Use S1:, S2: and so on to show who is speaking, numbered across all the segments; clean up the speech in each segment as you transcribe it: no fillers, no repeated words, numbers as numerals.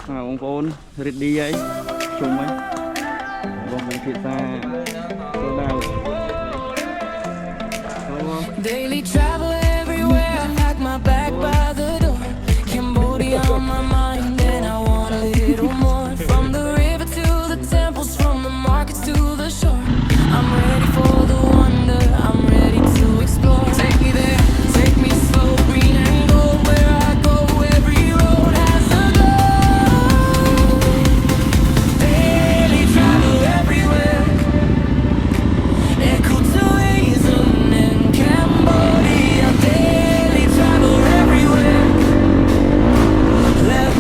S1: បងប្អូន ready ហើយជុំហើយបងមានភាសាសូដាវ
S2: Daily travel everywhere, I pack my bag by the door. Cambodia on my mind, and I want a little more. From the river to the temples, from the markets to the shore. I'm ready for the wonder, I'm ready to explore. Take me there, take me slow, green and gold. Where I go, every road has a glow. Daily travel everywhere. Ecotourism in Cambodia. Daily travel everywhere. Let's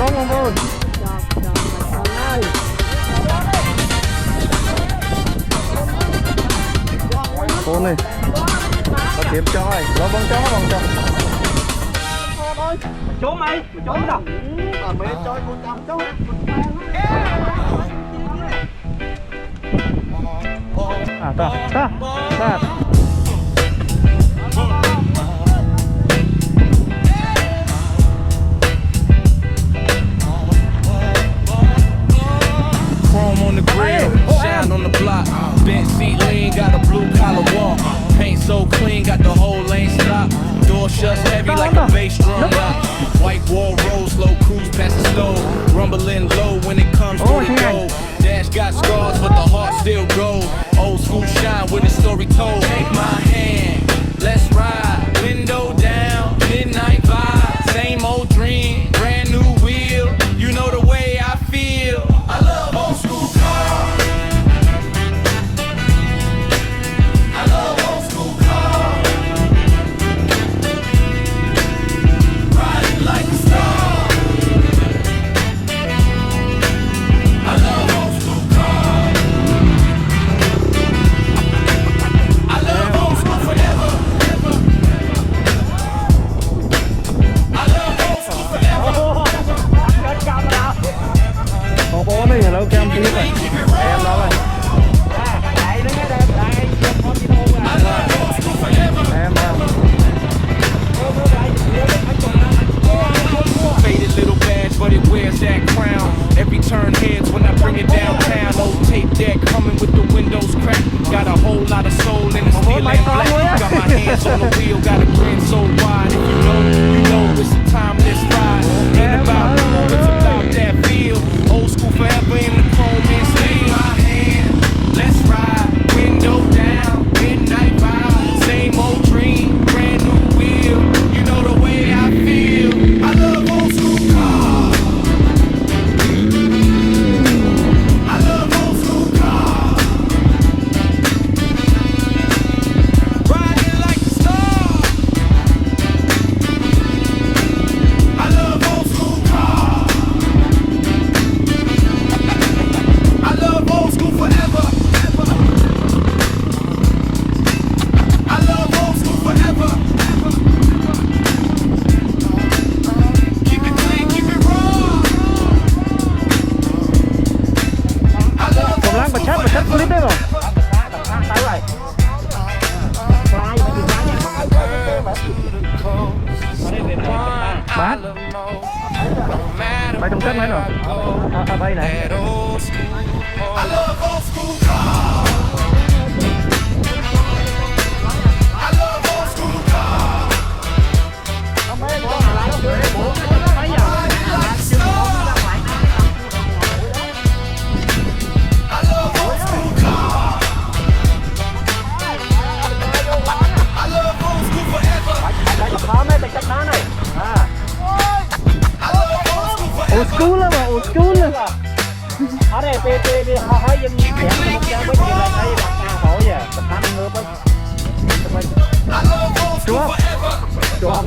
S1: Không không thôi. Cô này. Nó kiếm cho ơi. Nó vâng cho.
S3: Trốn mày trốn đâu?
S4: Mày cho con chăm cháu.
S1: À ta.
S5: Chrome on the grill, shine on the block. Bench seat lean, got a blue collar walk. Paint so clean, got the whole lane stop. Door shuts heavy like a bass drum lock. White wall rolls slow, cruise past the stove. Rumbling low when it comes to the goal. Dash got scars, but the heart still goes. Old school shine with the story told. Take my hand, let's ride. Window down, midnight vibe. Same old dream, brand new wheel. You know the way I feel. I love old school cars. I love old school cars. Riding like a star. I love old school cars. I love old school forever. I love old school forever.
S1: Một bố này là cam kia rồi. Em đó rồi. Em
S5: Faded little badge, but it wears that crown. Every turn heads when I bring it downtown. Old tape deck coming with the windows cracked. Got a whole lot of soul in the steel and black. Got my hands on the wheel, got a grin so wide. If you know it's a timeless ride. Ain't about home, it's about that feel. Old school forever in the chrome and steel. My hand, let's ride. Window down, midnight vibe. Same old dream, brand new wheel. You know the way I feel. I love old school cars. I love old school cars. Riding like a star. I love old school cars. I love old school forever. I love old school forever. Keep it clean, keep it raw. I love
S1: Còn láng bật chất clip đấy rồi. Bán. Mày trong cất mấy rồi? À đây này.
S5: I love old school cars. I love old school cars. I love old school cars. I love old school forever. I love old school
S1: Old school mà, old school.
S3: Ở đây đi hỏi dân nhẹ một trang với chuyện là thấy mặt hỏi vậy tập 5 nữa với
S5: I love old school forever.
S3: Chúa